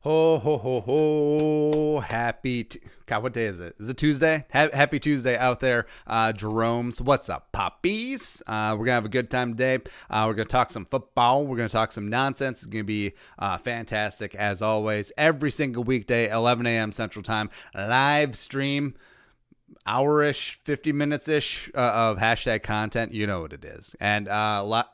Ho, ho, ho, ho. God, what day is it? Is it Tuesday? Happy Tuesday out there. Jeromes, what's up, poppies? We're going to have a good time today. We're going to talk some football. We're going to talk some nonsense. It's going to be fantastic, as always. Every single weekday, 11 a.m. Central Time, live stream. Hour-ish, 50 minutes-ish of hashtag content. You know what it is. And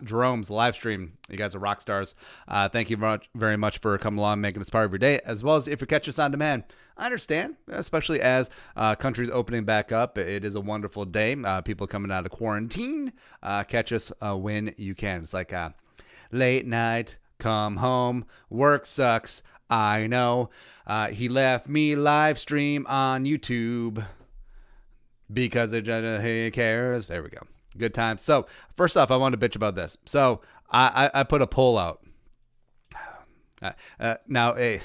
Jerome's live stream. You guys are rock stars. Thank you very much for coming along, making this part of your day, as well as if you catch us on demand. I understand, especially as countries opening back up. It is a wonderful day. People coming out of quarantine. Catch us when you can. It's like late night, come home, work sucks. I know. He left me live stream on YouTube. Because he cares. There we go. Good time. So, first off, I want to bitch about this. So, I put a poll out. Now, a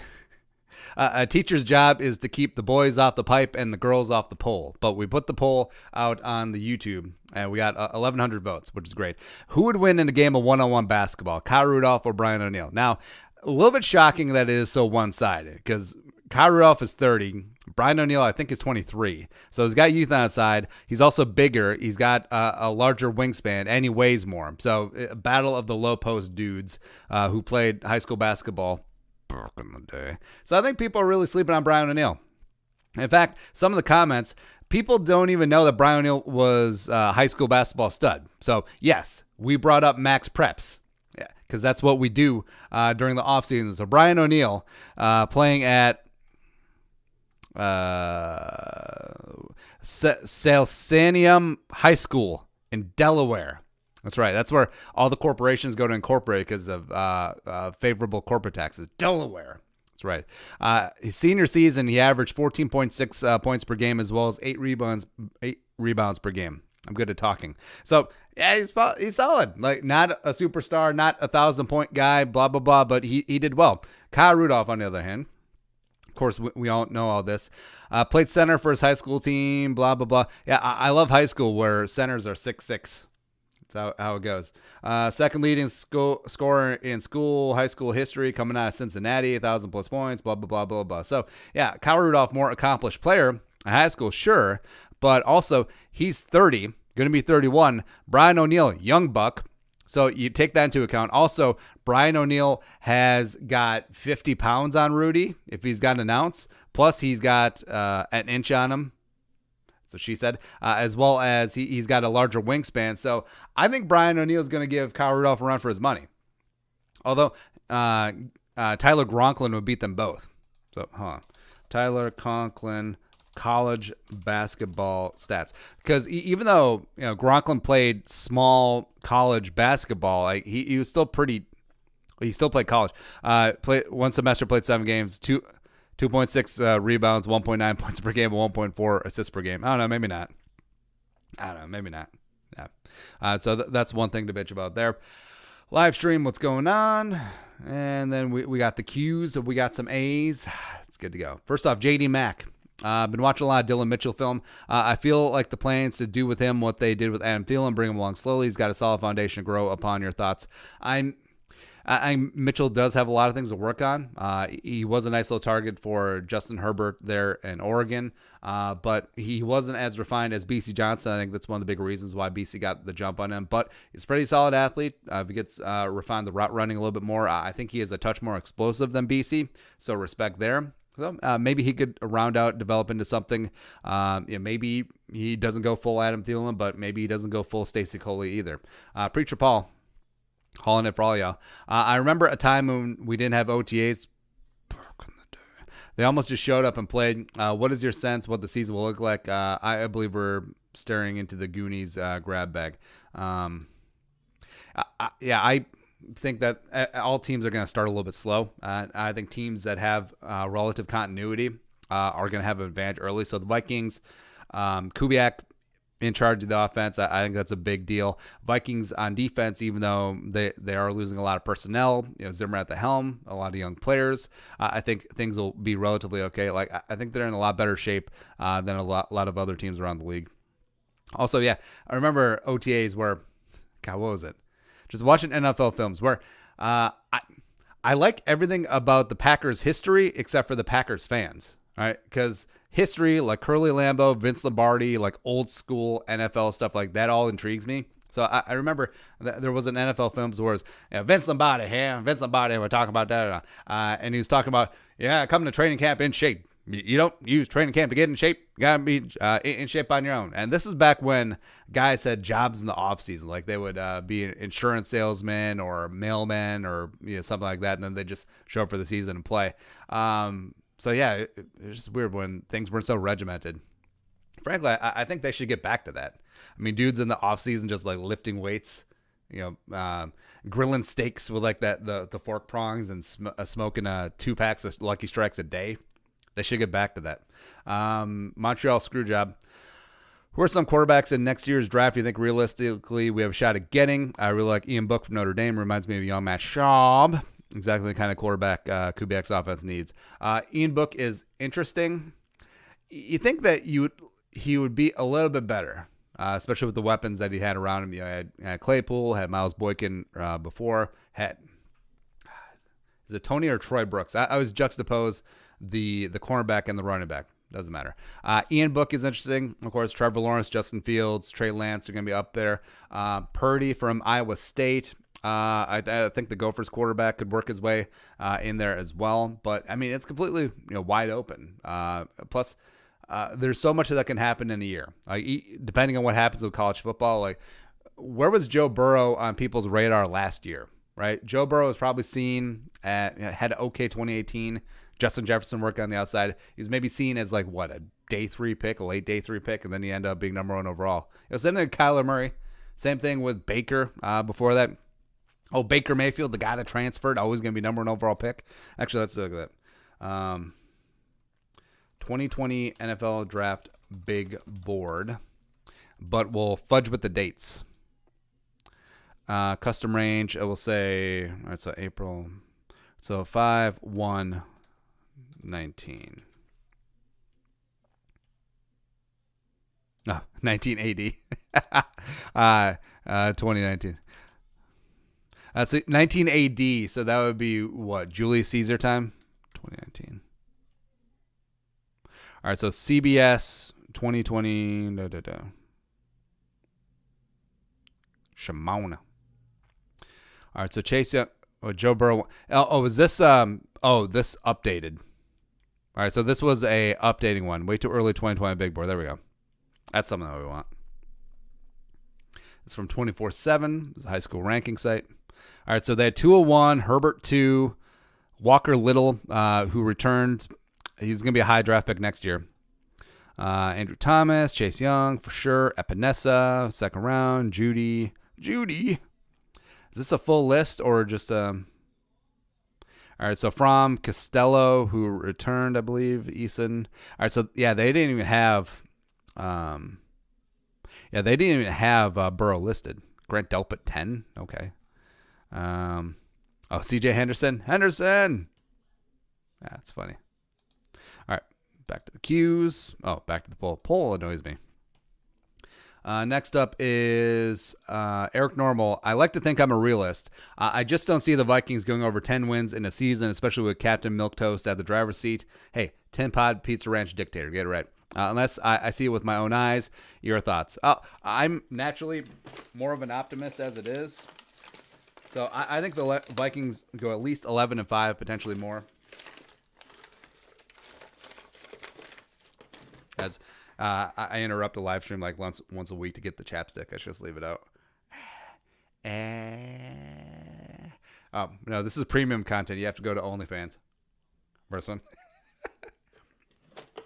teacher's job is to keep the boys off the pipe and the girls off the pole. But we put the poll out on the YouTube, and we got 1,100 votes, which is great. Who would win in a game of one-on-one basketball, Kyle Rudolph or Brian O'Neill? Now, a little bit shocking that it is so one-sided, because Kyle Rudolph is 30. Brian O'Neill, I think, is 23. So he's got youth on his side. He's also bigger. He's got a larger wingspan, and he weighs more. So a battle of the low post dudes who played high school basketball back in the day. So I think people are really sleeping on Brian O'Neill. In fact, some of the comments, people don't even know that Brian O'Neill was a high school basketball stud. So, yes, we brought up max preps. Yeah, because that's what we do during the offseason. So Brian O'Neill playing at Salsanium High School in Delaware. That's right. That's where all the corporations go to incorporate because of favorable corporate taxes. Delaware. That's right. His senior season, he averaged 14.6 points per game, as well as 8 rebounds per game. I'm good at talking. So yeah, he's solid. Like, not a superstar, not a 1,000-point guy, blah blah blah, but he did well. Kyle Rudolph, on the other hand. Of course, we all know all this. Played center for his high school team, blah, blah, blah. Yeah, I love high school where centers are 6'6". That's how it goes. Second leading scorer in high school history, coming out of Cincinnati, 1,000-plus points, blah, blah, blah, blah, blah. So, yeah, Kyle Rudolph, more accomplished player in high school, sure. But also, he's 30, going to be 31. Brian O'Neill, young buck. So you take that into account. Also, Brian O'Neill has got 50 pounds on Rudy, if he's got an ounce. Plus, he's got an inch on him. So she said, as well as he's got a larger wingspan. So I think Brian O'Neill is going to give Kyle Rudolph a run for his money. Although Tyler Gronklin would beat them both. So, Tyler Conklin college basketball stats, because even though Gronklin played small college basketball, like he was still pretty. He still played college. Played one semester, played 7 games, 2.6 rebounds, 1.9 points per game, 1.4 assists per game. I don't know, maybe not. Yeah. So that's one thing to bitch about there. Live stream, what's going on, and then we got the Q's. We got some A's. It's good to go. First off, JD Mack. I've been watching a lot of Dylan Mitchell film. I feel like the plans to do with him what they did with Adam Thielen, bring him along slowly. He's got a solid foundation to grow upon. Your thoughts? Mitchell does have a lot of things to work on. He was a nice little target for Justin Herbert there in Oregon, but he wasn't as refined as BC Johnson. I think that's one of the big reasons why BC got the jump on him. But he's a pretty solid athlete. If he gets refined the route running a little bit more, I think he is a touch more explosive than BC, so respect there. So maybe he could round out, develop into something. Maybe he doesn't go full Adam Thielen, but maybe he doesn't go full Stacey Coley either. Preacher Paul, hauling it for all y'all. I remember a time when we didn't have OTAs. They almost just showed up and played. What is your sense what the season will look like? I believe we're staring into the Goonies grab bag. I think that all teams are going to start a little bit slow. I think teams that have relative continuity are going to have an advantage early. So the Vikings, Kubiak in charge of the offense, I think that's a big deal. Vikings on defense, even though they are losing a lot of personnel, Zimmer at the helm, a lot of young players, I think things will be relatively okay. Like, I think they're in a lot better shape than a lot of other teams around the league. Also, yeah, I remember OTAs where, God, what was it? Just watching NFL films where I like everything about the Packers history except for the Packers fans, right? Because history, like Curly Lambeau, Vince Lombardi, like old school NFL stuff like that all intrigues me. So I remember there was an NFL film where it was, Vince Lombardi here. Vince Lombardi, we're talking about that. And he was talking about, coming to training camp in shape. You don't use training camp to get in shape. You got to be in shape on your own. And this is back when guys had jobs in the offseason. Like they would be an insurance salesman or mailman or something like that. And then they just show up for the season and play. So, yeah, it's just weird when things weren't so regimented. Frankly, I think they should get back to that. I mean, dudes in the offseason just like lifting weights, grilling steaks with like the fork prongs and smoking 2 packs of Lucky Strikes a day. They should get back to that. Montreal Screwjob. Who are some quarterbacks in next year's draft you think realistically we have a shot at getting? I really like Ian Book from Notre Dame. Reminds me of young Matt Schaub. Exactly the kind of quarterback Kubiak's offense needs. Ian Book is interesting. You think that he would be a little bit better, especially with the weapons that he had around him. Had Claypool, had Miles Boykin before. Is it Tony or Troy Brooks? I always juxtapose the cornerback and the running back. Doesn't matter. Ian Book is interesting. Of course, Trevor Lawrence, Justin Fields, Trey Lance are going to be up there. Purdy from Iowa State. I think the Gophers quarterback could work his way in there as well. But, I mean, it's completely wide open. Plus, there's so much that can happen in a year. Depending on what happens with college football. Like, where was Joe Burrow on people's radar last year? Right? Joe Burrow was probably seen had an okay 2018. Justin Jefferson working on the outside. He was maybe seen as like a day 3 pick, a late day 3 pick, and then he ended up being number 1 overall. Same thing with Kyler Murray. Same thing with Baker before that. Oh, Baker Mayfield, the guy that transferred, always going to be number 1 overall pick. Actually, let's look at that. 2020 NFL Draft Big Board, but we'll fudge with the dates. Custom range, it will say, all right, so April, so 5/1/19. Oh, 1980. 2019. So 19 AD, so that would be what, Julius Caesar time? 2019. All right, so CBS 2020. Shimona. All right, so Chase Young, Joe Burrow. Is this this updated? All right, so this was a updating one. Way too early 2020 big board. There we go. That's something that we want. It's from 24/7. It's a high school ranking site. All right, so they had 201, Herbert 2, Walker Little, who returned. He's going to be a high draft pick next year. Andrew Thomas, Chase Young, for sure. Epinesa, 2nd round. Judy. Is this a full list or just All right, so from Costello, who returned, I believe, Eason. All right, so yeah, they didn't even have Burrow listed. Grant Delpit 10. Okay. CJ Henderson. That's funny. All right, back to the cues. Oh, back to the poll. Poll annoys me. Next up is Eric Normal. I like to think I'm a realist. I just don't see the Vikings going over 10 wins in a season, especially with Captain Milquetoast at the driver's seat. Hey, 10 Pod Pizza Ranch dictator. Get it right. Unless I see it with my own eyes. Your thoughts? I'm naturally more of an optimist as it is. So I think the Vikings go at least 11-5, potentially more. As I interrupt a live stream like once a week to get the chapstick. I should just leave it out. Oh, no, this is premium content. You have to go to OnlyFans. First one.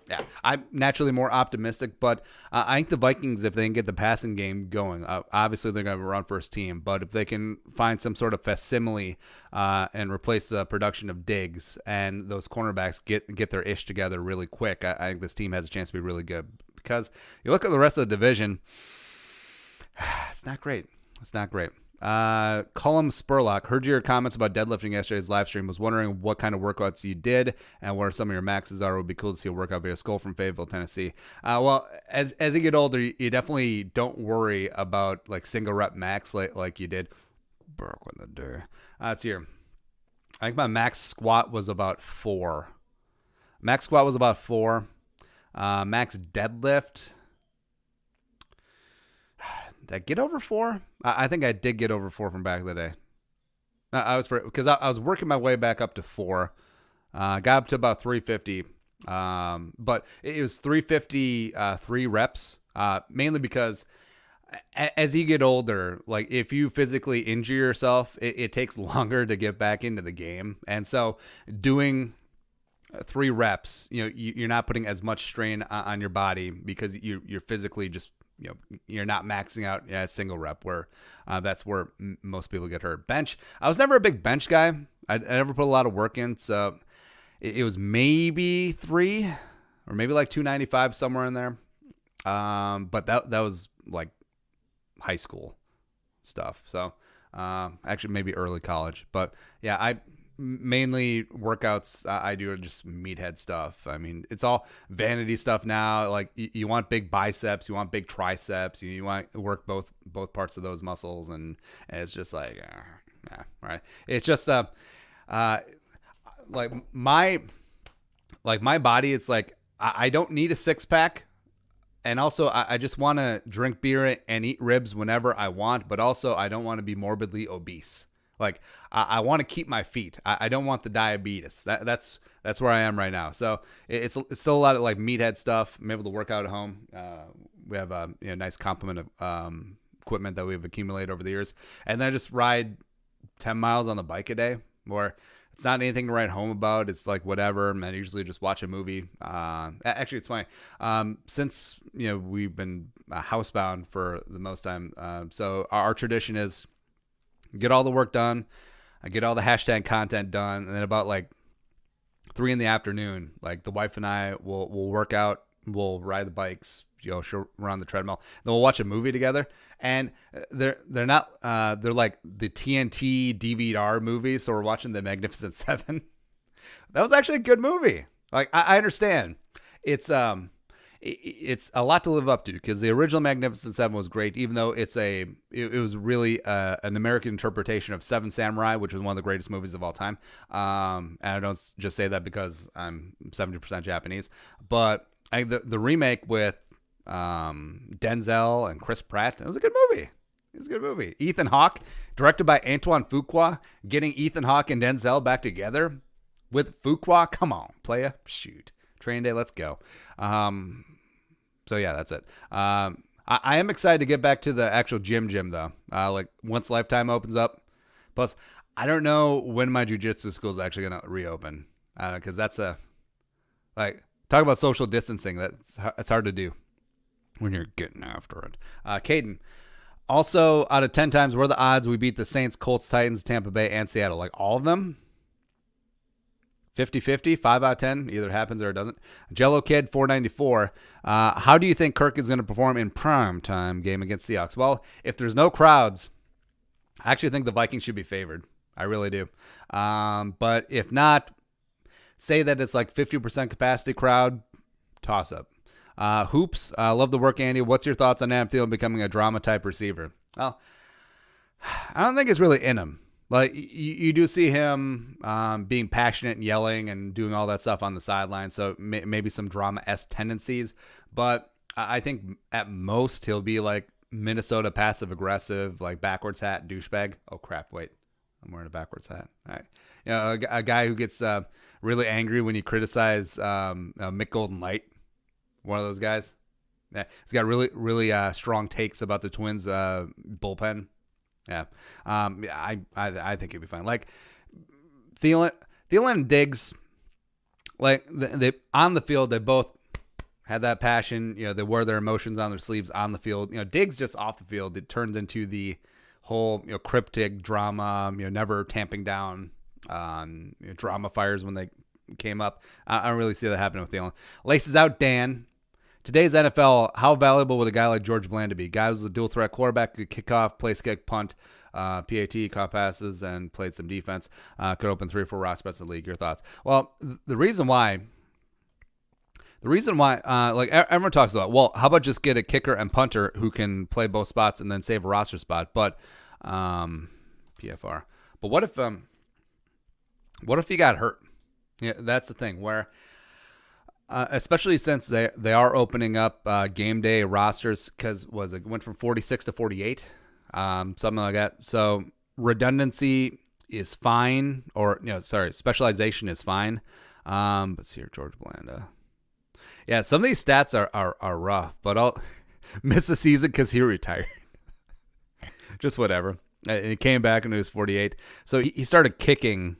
Yeah, I'm naturally more optimistic, but I think the Vikings, if they can get the passing game going, obviously they're going to run first team, but if they can find some sort of facsimile and replace the production of Diggs and those cornerbacks get their ish together really quick, I think this team has a chance to be really good. Because you look at the rest of the division, it's not great. Cullum Spurlock, heard your comments about deadlifting yesterday's live stream. Was wondering what kind of workouts you did and what some of your maxes are. It would be cool to see a workout via Skull from Fayetteville, Tennessee. Well, as you get older, you definitely don't worry about like single rep max like you did back in the day. It's here. I think my max squat was about 4. Max squat was about 4. Max deadlift. Did I get over 4? I think I did get over 4 from back in the day. Because I was working my way back up to 4. Got up to about 350. But it was 350, 3 reps. Mainly because as you get older, like if you physically injure yourself, it takes longer to get back into the game. And so doing 3 reps, you're not putting as much strain on your body because you're physically just, you're not maxing out a single rep where that's where most people get hurt. Bench. I was never a big bench guy. I never put a lot of work in. So it was maybe 3 or maybe like 295 somewhere in there. But that was like high school stuff. So actually maybe early college. But yeah, I mainly workouts I do are just meathead stuff. I mean, it's all vanity stuff now. Like you want big biceps, you want big triceps, you want to work both parts of those muscles, and it's just like yeah, right. It's just like my body. It's like I don't need a 6-pack. And also, I just want to drink beer and eat ribs whenever I want, but also I don't want to be morbidly obese. Like I want to keep my feet. I don't want the diabetes. That's where I am right now. So it's still a lot of like meathead stuff. I'm able to work out at home. We have a nice complement of equipment that we've accumulated over the years, and then I just ride 10 miles on the bike a day. Where it's not anything to write home about. It's like whatever. And I usually just watch a movie. Actually, it's funny. Since we've been housebound for the most time, so our tradition is get all the work done, get all the hashtag content done, and then about like 3 p.m, like the wife and I will work out, we'll ride the bikes, she'll run on the treadmill, then we'll watch a movie together. And they're not they're like the TNT DVD movies, so we're watching The Magnificent Seven. That was actually a good movie. Like I understand it's a lot to live up to, because the original Magnificent Seven was great, even though it was really an American interpretation of Seven Samurai, which was one of the greatest movies of all time. And I don't just say that because I'm 70% Japanese, but the remake with Denzel and Chris Pratt, it was a good movie. Ethan Hawke, directed by Antoine Fuqua, getting Ethan Hawke and Denzel back together with Fuqua. Come on, playa. Shoot. Training day, let's go. So yeah, that's it. I am excited to get back to the actual gym though. Like once Lifetime opens up. Plus, I don't know when my jiu-jitsu school is actually going to reopen. Because that's talk about social distancing. It's hard to do when you're getting after it. Caden, also out of 10 times, what are the odds we beat the Saints, Colts, Titans, Tampa Bay, and Seattle? Like all of them? 50-50, 5 out of 10. Either happens or it doesn't. Jello Kid, 494. How do you think Kirk is going to perform in prime time game against Seahawks? Well, if there's no crowds, I actually think the Vikings should be favored. I really do. But if not, say that it's like 50% capacity crowd, toss up. Hoops, love the work, Andy. What's your thoughts on Adam Thielen becoming a drama-type receiver? Well, I don't think it's really in him. Like, you do see him being passionate and yelling and doing all that stuff on the sideline, so maybe some drama-esque tendencies. But I think at most he'll be like Minnesota passive-aggressive, like backwards hat douchebag. Oh, crap, wait. I'm wearing a backwards hat. All right. A guy who gets really angry when you criticize Mick Golden Light. One of those guys. Yeah, he's got really, really strong takes about the Twins bullpen. Yeah, I think he'd be fine. Like Thielen and Diggs, like they on the field, they both had that passion. They wear their emotions on their sleeves on the field. Diggs just off the field, it turns into the whole cryptic drama. Never tamping down drama fires when they came up. I don't really see that happening with Thielen. Laces out, Dan. Today's NFL, how valuable would a guy like George Blanda be? Guy was a dual threat quarterback, could kick off, place kick, punt, PAT, caught passes, and played some defense. Could open 3 or 4 roster spots in the league. Your thoughts? Well, the reason why, like everyone talks about, well, how about just get a kicker and punter who can play both spots and then save a roster spot? But PFR. But what if What if he got hurt? Yeah, that's the thing where, especially since they are opening up game day rosters because it went from 46 to 48, something like that. So redundancy is fine, or specialization is fine. Let's see here, George Blanda. Yeah, some of these stats are rough, but I'll miss the season because he retired. Just whatever. And he came back and he was 48. So he started kicking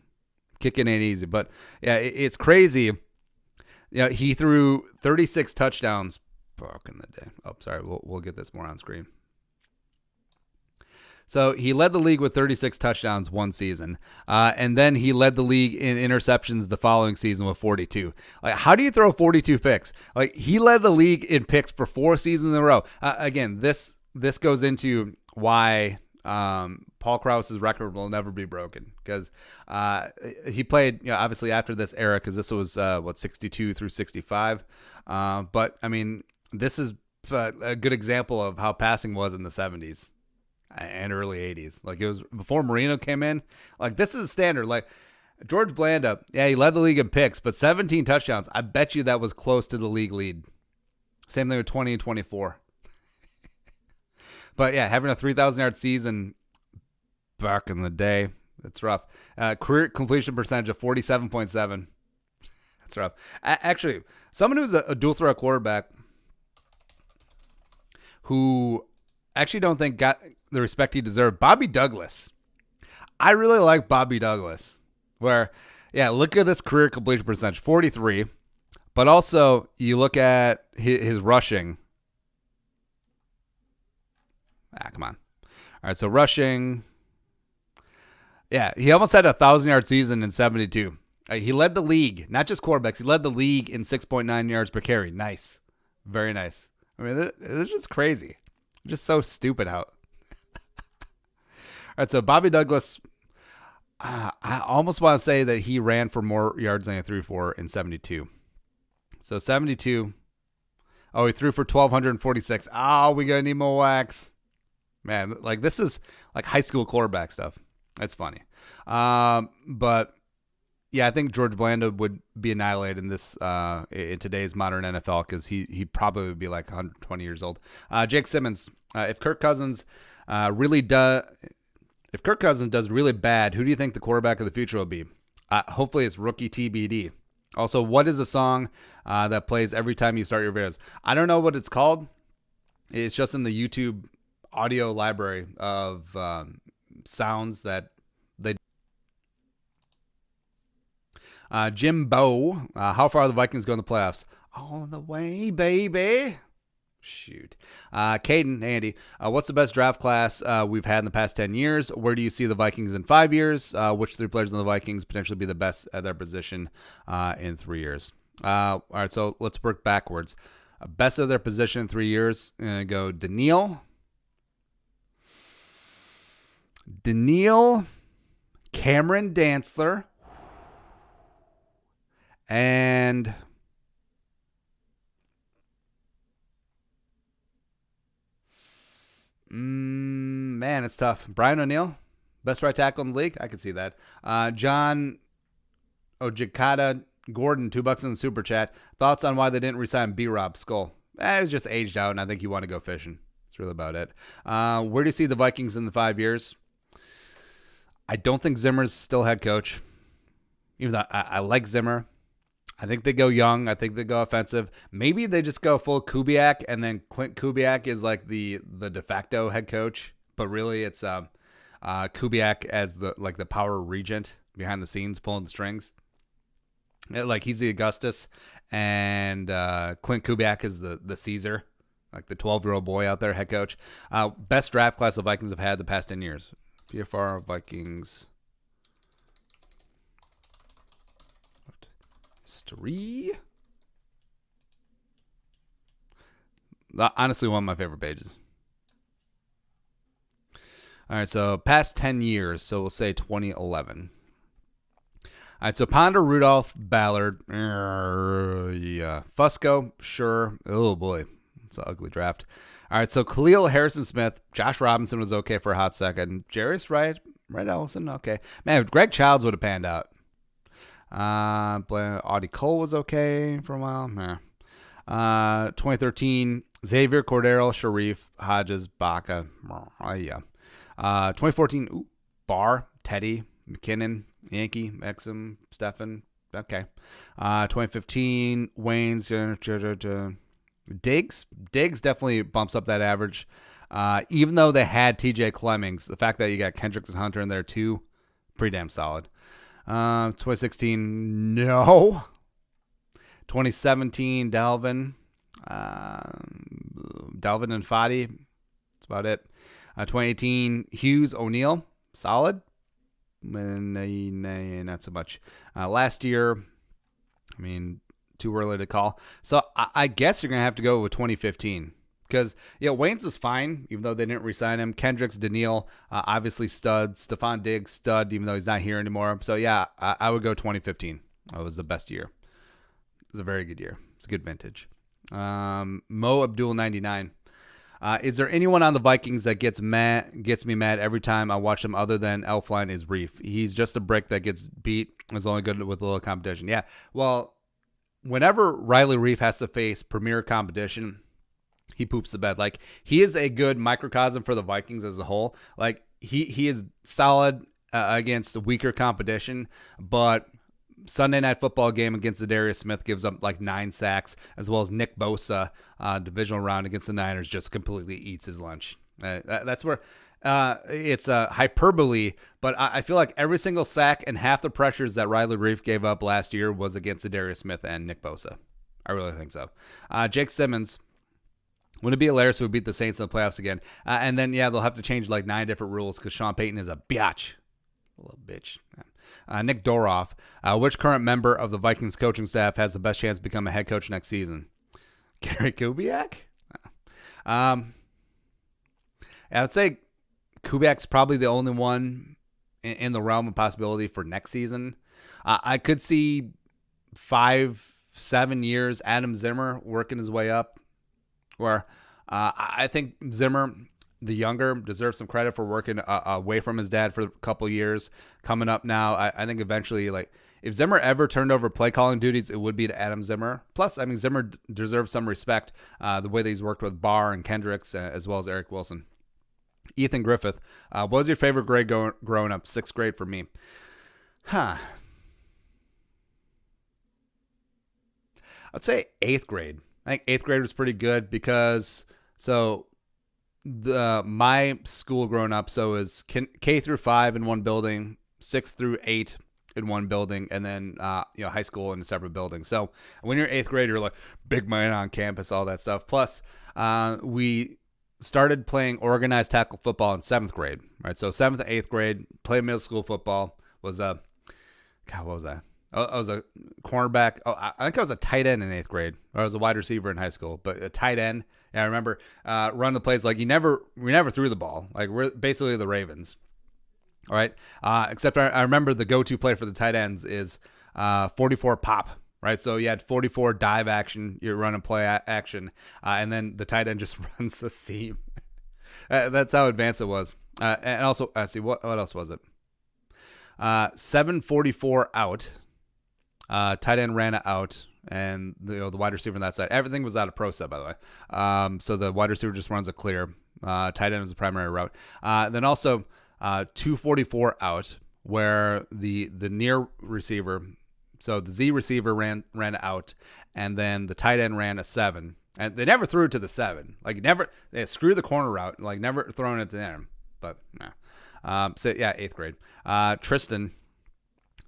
ain't easy. But yeah, it's crazy. Yeah, he threw 36 touchdowns back in the day. Oh, sorry, we'll get this more on screen. So he led the league with 36 touchdowns one season, and then he led the league in interceptions the following season with 42. Like, how do you throw 42 picks? Like, he led the league in picks for 4 seasons in a row. Again, this goes into why Paul Krause's record will never be broken, because he played, obviously after this era, because this was 62 through 65. But I mean, this is a good example of how passing was in the 70s. And early 80s. Like, it was before Marino came in. Like, this is standard. Like, George Blanda, yeah, he led the league in picks, but 17 touchdowns. I bet you that was close to the league lead. Same thing with 20 and 24. But yeah, having a 3,000-yard season back in the day, that's rough. Career completion percentage of 47.7. That's rough. Actually, someone who's a dual threat quarterback who actually don't think got the respect he deserved, Bobby Douglas. I really like Bobby Douglas. Where, yeah, look at this career completion percentage, 43. But also, you look at his rushing. Come on. All right, so rushing. Yeah, he almost had a 1,000-yard season in 72. He led the league, not just quarterbacks. He led the league in 6.9 yards per carry. Nice. Very nice. I mean, it's just crazy. Just so stupid how. All right, so Bobby Douglas, I almost want to say that he ran for more yards than he threw for in 72. So 72. Oh, he threw for 1,246. Oh, we got to need more wax. Man, like, this is like high school quarterback stuff. That's funny. But yeah, I think George Blanda would be annihilated in this in today's modern NFL, because he probably would be like 120 years old. Jake Simmons, if Kirk Cousins does really bad, who do you think the quarterback of the future will be? Hopefully it's rookie TBD. Also, what is a song that plays every time you start your videos? I don't know what it's called. It's just in the YouTube audio library of sounds that they. Jimbo, how far are the Vikings go in the playoffs? All the way, baby. Shoot. Caden, Andy, what's the best draft class we've had in the past 10 years? Where do you see the Vikings in 5 years? Which 3 players in the Vikings potentially be the best at their position in 3 years? All right, so let's work backwards. Best of their position in 3 years. Go Daniil, Cameron Dantzler, and man, it's tough. Brian O'Neill, best right tackle in the league. I could see that. John Ojikata Gordon, $2 in the super chat. Thoughts on why they didn't resign B-Rob Skull? It's just aged out, and I think you want to go fishing. That's really about it. Where do you see the Vikings in the 5 years? I don't think Zimmer's still head coach. Even though I like Zimmer. I think they go young. I think they go offensive. Maybe they just go full Kubiak, and then Clint Kubiak is like the de facto head coach. But really, it's Kubiak as the power regent behind the scenes, pulling the strings. Like, he's the Augustus, and Clint Kubiak is the Caesar, like the 12-year-old boy out there, head coach. Best draft class the Vikings have had the past 10 years. PFR Vikings history. Honestly, one of my favorite pages. All right, so past 10 years, so we'll say 2011. All right, so Ponder, Rudolph, Ballard, yeah, Fusco, sure. Oh boy, it's an ugly draft. All right, so Khalil, Harrison Smith, Josh Robinson was okay for a hot second. Jarius Wright Ellison, okay. Man, Greg Childs would have panned out. Audie Cole was okay for a while. 2013, Xavier, Cordero, Reiff, Hodges, Baca. Yeah. 2014, Barr, Teddy, McKinnon, Yankee, Exum, Stephan. Okay. 2015, Waynes, Diggs. Diggs definitely bumps up that average. Even though they had TJ Clemmings, the fact that you got Kendricks and Hunter in there too, pretty damn solid. 2016, no. 2017, Dalvin and Fadi. That's about it. 2018, Hughes, O'Neal, solid. Not so much. Last year, I mean, too early to call. So I guess you're going to have to go with 2015. Because, Waynes is fine, even though they didn't re-sign him. Kendricks, Daniil, obviously stud. Stephon Diggs, stud, even though he's not here anymore. So, I would go 2015. That was the best year. It was a very good year. It's a good vintage. Mo Abdul 99. Is there anyone on the Vikings that gets me mad every time I watch them other than Elfline is Reiff? He's just a brick that gets beat. Is only good with a little competition. Yeah, well, whenever Riley Reiff has to face premier competition, he poops the bed. Like, he is a good microcosm for the Vikings as a whole. Like, he is solid against the weaker competition, but Sunday Night Football game against Zadarius Smith gives up like 9 sacks, as well as Nick Bosa, divisional round against the Niners, just completely eats his lunch. That's where it's hyperbole, but I feel like every single sack and half the pressures that Riley Reiff gave up last year was against Zadarius Smith and Nick Bosa. I really think so. Jake Simmons. Wouldn't it be hilarious if we beat the Saints in the playoffs again? And then, they'll have to change like 9 different rules because Sean Payton is a biatch. A little bitch. Nick Doroff. Which current member of the Vikings coaching staff has the best chance to become a head coach next season? Gary Kubiak? I would say Kubiak's probably the only one in the realm of possibility for next season. I could see 5-7 years Adam Zimmer working his way up. Where I think Zimmer, the younger, deserves some credit for working away from his dad for a couple years. Coming up now, I think eventually, like, if Zimmer ever turned over play calling duties, it would be to Adam Zimmer. Plus, I mean, Zimmer deserves some respect, the way that he's worked with Barr and Kendricks, as well as Eric Wilson. Ethan Griffith, what was your favorite grade growing up? 6th grade for me. I'd say 8th grade. I think 8th grade was pretty good because my school growing up, so is K through 5 in one building, 6 through 8 in one building, and then high school in a separate building. So when you're 8th grade, you're like big man on campus, all that stuff. Plus, we started playing organized tackle football in 7th grade, right? So 7th and 8th grade, playing middle school football was what was that? I was a cornerback. I think I was a tight end in 8th grade. Or I was a wide receiver in high school, but a tight end. Yeah, I remember running the plays like we never threw the ball. Like, we're basically the Ravens. All right. Except I remember the go-to play for the tight ends is 44 pop. Right. So you had 44 dive action. You're running play action, and then the tight end just runs the seam. That's how advanced it was. And also, see what else was it? 744 out. Tight end ran out, and the wide receiver on that side. Everything was out of pro set, by the way. So the wide receiver just runs a clear. Tight end was the primary route. Then also 244 out, where the near receiver, so the Z receiver ran out, and then the tight end ran a 7. And they never threw it to the 7. Like, they screw the corner route, like never throwing it to them. But no. So yeah, 8th grade. Tristan.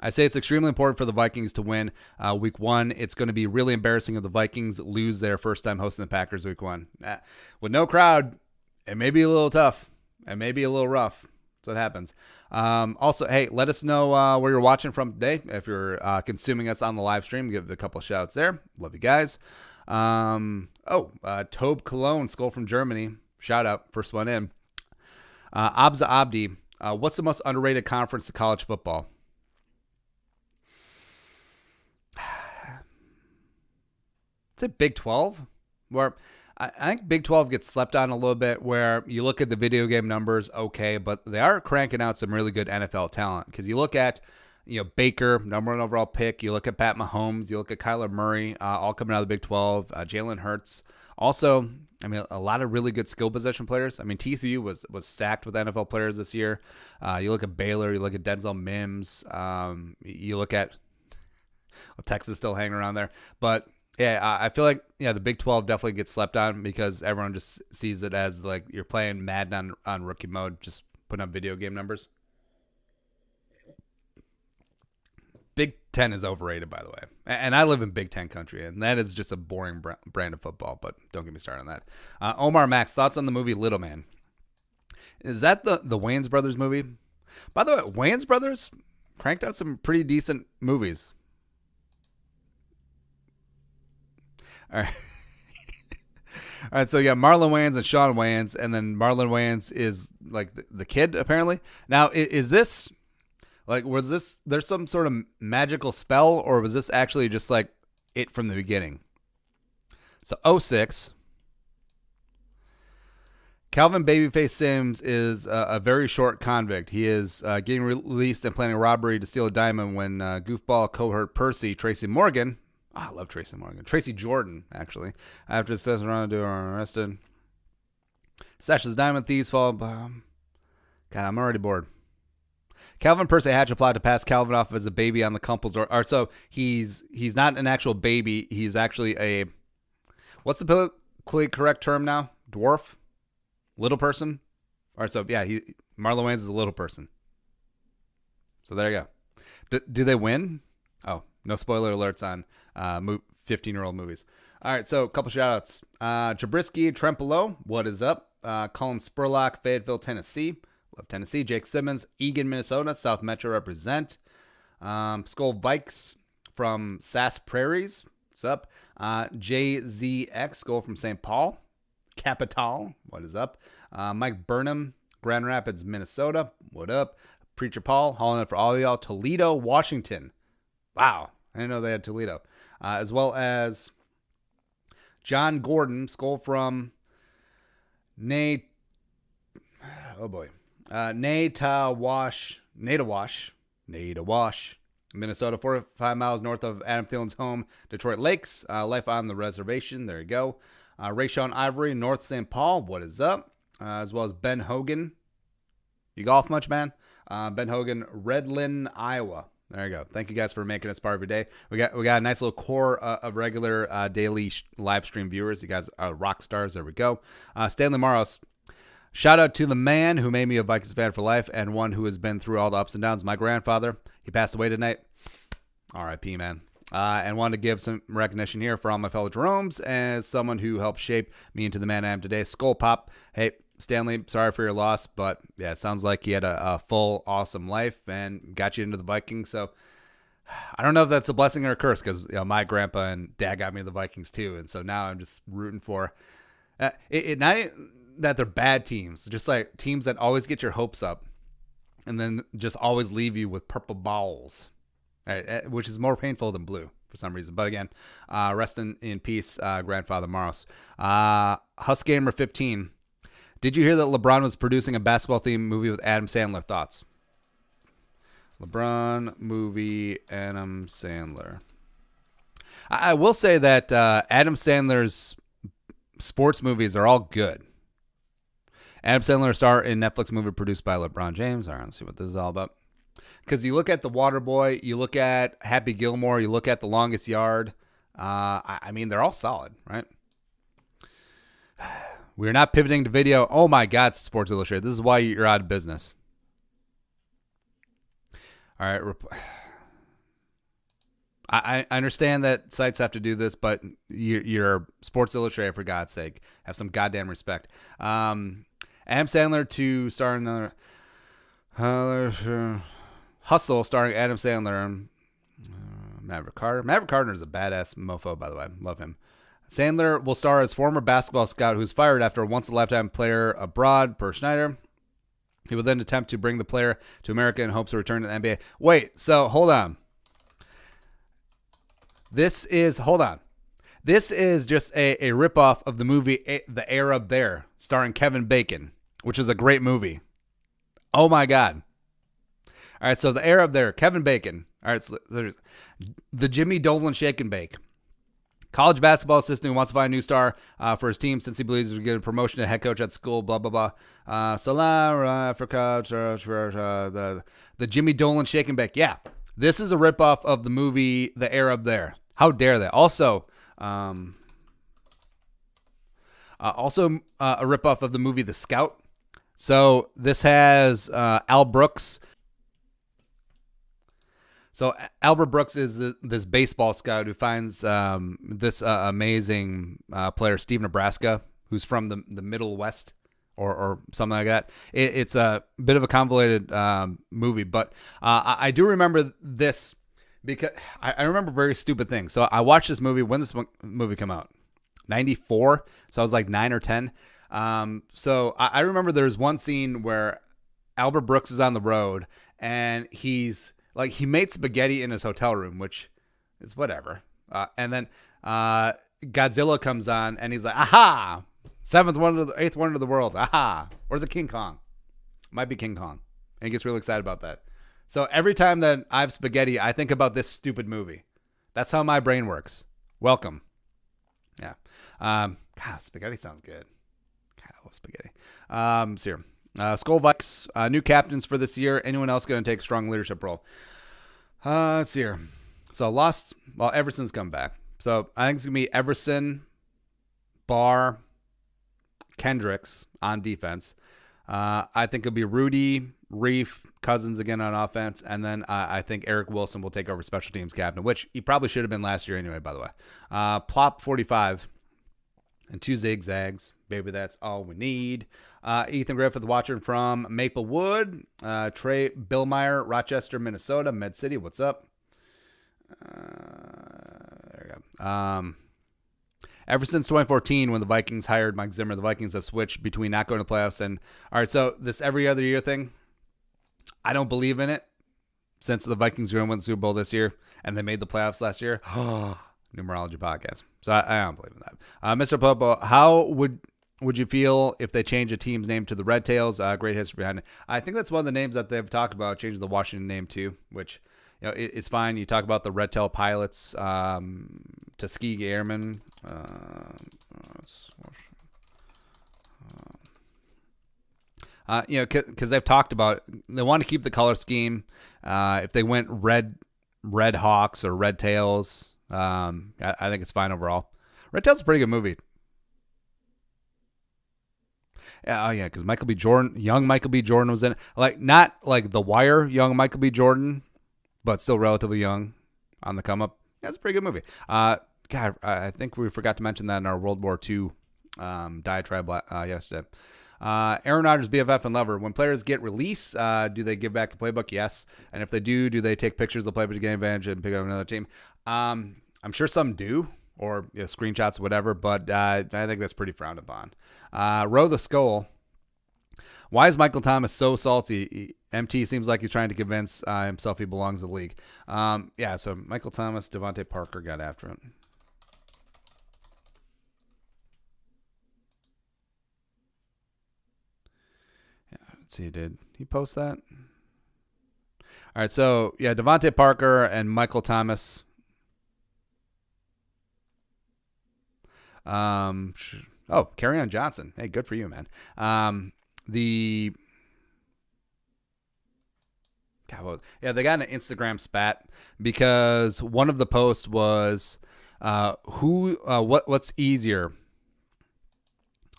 I say it's extremely important for the Vikings to win week 1. It's going to be really embarrassing if the Vikings lose their first time hosting the Packers week 1. With no crowd, it may be a little tough. It may be a little rough. That's what happens. Also, hey, let us know where you're watching from today. If you're consuming us on the live stream, give a couple shouts there. Love you guys. Tobe Cologne, Skull from Germany. Shout out. First one in. Abza Abdi. What's the most underrated conference of college football? It's a Big 12, where I think Big 12 gets slept on a little bit, where you look at the video game numbers, okay, but they are cranking out some really good NFL talent. Because you look at, Baker, number 1 overall pick. You look at Pat Mahomes. You look at Kyler Murray, all coming out of the Big 12. Jalen Hurts. Also, a lot of really good skill position players. TCU was stacked with NFL players this year. You look at Baylor. You look at Denzel Mims. You look at Texas still hanging around there. But, yeah, I feel like the Big 12 definitely gets slept on because everyone just sees it as like you're playing Madden on rookie mode, just putting up video game numbers. Big Ten is overrated, by the way. And I live in Big Ten country, and that is just a boring brand of football, but don't get me started on that. Omar Max, thoughts on the movie Little Man? Is that the Wayans Brothers movie? By the way, Wayans Brothers cranked out some pretty decent movies. All right. All right, so you got Marlon Wayans and Sean Wayans, and then Marlon Wayans is like the kid, apparently. Now, is this... Like, was there's some sort of magical spell, or was this actually just like it from the beginning? So, 06. Calvin Babyface Sims is a very short convict. He is getting released and planning a robbery to steal a diamond when goofball cohort Percy, Tracy Morgan. I love Tracy Morgan. Tracy Jordan, actually. After the says around to are arrested. Stashes diamond thieves fall. God, I'm already bored. Calvin Percy hatch a plot to pass Calvin off as a baby on the couple's door. Or so he's not an actual baby. He's actually a, what's the politically correct term now? Dwarf? Little person? All right, so yeah, Marlon Wayans is a little person. So there you go. Do they win? Oh, no spoiler alerts on 15-year-old movies. All right, so a couple shout-outs. Jabrisky, Trempolo, what is up? Colin Spurlock, Fayetteville, Tennessee. Love Tennessee. Jake Simmons, Eagan, Minnesota. South Metro represent. Skull Vikes from Sass Prairies. What's up? JZX, goal from St. Paul. Capital. What is up? Mike Burnham, Grand Rapids, Minnesota. What up? Preacher Paul, hauling it for all of y'all. Toledo, Washington. Wow. I didn't know they had Toledo. As well as John Gordon, skull from Nate. Oh, boy. Natawash, Minnesota, 45 miles north of Adam Thielen's home, Detroit Lakes. Life on the reservation. There you go. Rayshawn Ivory, North St. Paul. What is up? As well as Ben Hogan. You golf much, man? Ben Hogan, Redland, Iowa. There you go. Thank you guys for making us part of your day. We got a nice little core of regular daily live stream viewers. You guys are rock stars. There we go. Stanley Maros. Shout out to the man who made me a Vikings fan for life and one who has been through all the ups and downs. My grandfather, he passed away tonight. R.I.P., man. And wanted to give some recognition here for all my fellow Jeromes as someone who helped shape me into the man I am today. Skull Pop. Hey, Stanley, sorry for your loss, but yeah, it sounds like he had a full, awesome life and got you into the Vikings. So I don't know if that's a blessing or a curse because my grandpa and dad got me the Vikings too. And so now I'm just rooting for not that they're bad teams, just like teams that always get your hopes up and then just always leave you with purple balls, right, which is more painful than blue for some reason. But again, rest in peace, Grandfather Maros. Husgamer 15. Did you hear that LeBron was producing a basketball-themed movie with Adam Sandler? Thoughts? LeBron movie, Adam Sandler. I will say that Adam Sandler's sports movies are all good. Adam Sandler star in Netflix movie produced by LeBron James. All right, let's see what this is all about. Because you look at The Waterboy, you look at Happy Gilmore, you look at The Longest Yard. I mean, they're all solid, right? We're not pivoting to video. Oh, my God, Sports Illustrated. This is why you're out of business. All right. I understand that sites have to do this, but you're Sports Illustrated, for God's sake. Have some goddamn respect. Adam Sandler to star in another Hustle starring Adam Sandler. Maverick Carter. Maverick Carter is a badass mofo, by the way. Love him. Sandler will star as former basketball scout who's fired after a once-in-a-lifetime player abroad, per Schneider. He will then attempt to bring the player to America in hopes to return to the NBA. Wait, so hold on. This is just a ripoff of the movie The Arab There, starring Kevin Bacon, which is a great movie. Oh, my God. All right, so the Arab there, Kevin Bacon. All right, so there's the Jimmy Dolan Shake and Bake. College basketball assistant who wants to find a new star for his team since he believes he'll get a promotion to head coach at school, blah, blah, blah. Salam, Africa, the Jimmy Dolan Shake and Bake. Yeah, this is a ripoff of the movie The Arab there. How dare they? Also a ripoff of the movie The Scout. So this has Al Brooks. So Albert Brooks is this baseball scout who finds this amazing player, Steve Nebraska, who's from the Middle West or something like that. It's a bit of a convoluted movie, but I do remember this because I remember very stupid things. So I watched this movie. When this movie came out? 94. So I was like 9 or 10. So I remember there's one scene where Albert Brooks is on the road and he made spaghetti in his hotel room, which is whatever. And then Godzilla comes on, and he's like, aha! Eighth wonder of the world. Aha! Or is it King Kong? Might be King Kong. And he gets really excited about that. So every time that I have spaghetti, I think about this stupid movie. That's how my brain works. Welcome. Yeah. God, spaghetti sounds good. God, I love spaghetti. So here. Skull Vikes, new captains for this year. Anyone else going to take a strong leadership role? Let's see here. So Everson's come back. So I think it's going to be Everson, Barr, Kendricks on defense. I think it'll be Rudy, Reiff, Cousins again on offense. And then I think Eric Wilson will take over special teams captain, which he probably should have been last year anyway, by the way. Plop 45 and 2 zigzags. Baby, that's all we need. Ethan Griffith watching from Maplewood. Trey Billmeyer, Rochester, Minnesota. Med City, what's up? There we go. Ever since 2014, when the Vikings hired Mike Zimmer, the Vikings have switched between not going to playoffs and... All right, so this every other year thing, I don't believe in it since the Vikings are going to win the Super Bowl this year and they made the playoffs last year. Numerology podcast. So I don't believe in that. Mr. Popo, how would you feel if they change a team's name to the Red Tails? Great history behind it. I think that's one of the names that they've talked about, changing the Washington name too, which is fine. You talk about the Red Tail Pilots, Tuskegee Airmen. Because they've talked about they want to keep the color scheme. If they went Red Hawks or Red Tails, I think it's fine overall. Red Tail's a pretty good movie. Oh yeah, because young Michael B. Jordan was in it. Like not like The Wire, young Michael B. Jordan, but still relatively young on the come up. Yeah, it's a pretty good movie. God, I think we forgot to mention that in our World War II diatribe yesterday. Aaron Rodgers, BFF and lover. When players get released, do they give back the playbook? Yes. And if they do they take pictures of the playbook to gain advantage and pick up another team? I'm sure some do, or screenshots, whatever, but I think that's pretty frowned upon. Row the Skull. Why is Michael Thomas so salty? MT seems like he's trying to convince himself he belongs in the league. So Michael Thomas, Devontae Parker got after him. Let's see, did he post that? All right, so Devontae Parker and Michael Thomas. Kerryon Johnson. Hey, good for you, man. They got an Instagram spat because one of the posts was what's easier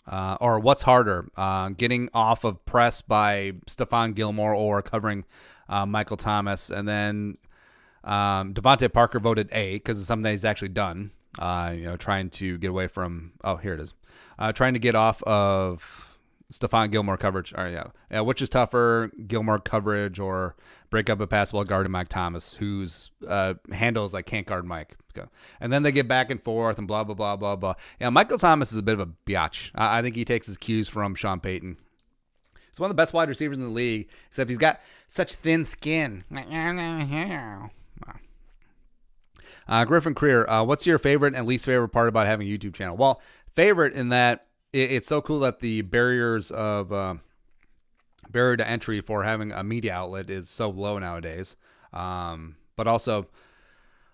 or what's harder, getting off of press by Stephon Gilmore or covering Michael Thomas. And then Devontae Parker voted A because it's something that he's actually done. Trying to get away from, here it is. Trying to get off of Stephon Gilmore coverage. All right, yeah. Which is tougher, Gilmore coverage or break up a pass while guarding Mike Thomas, whose handle is like can't guard Mike. And then they get back and forth and blah, blah, blah, blah, blah. Yeah, Michael Thomas is a bit of a biatch. I think he takes his cues from Sean Payton. He's one of the best wide receivers in the league, except he's got such thin skin. Griffin Creer, what's your favorite and least favorite part about having a YouTube channel? Well, favorite in that it's so cool that the barriers of barrier to entry for having a media outlet is so low nowadays. But also,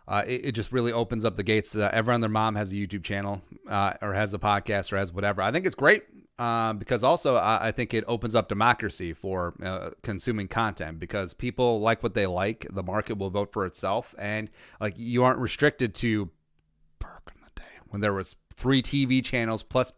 it just really opens up the gates to everyone. Their mom has a YouTube channel or has a podcast or has whatever. I think it's great because also I think it opens up democracy for consuming content because people like what they like. The market will vote for itself, and like you aren't restricted to back in the day when there was 3 TV channels plus.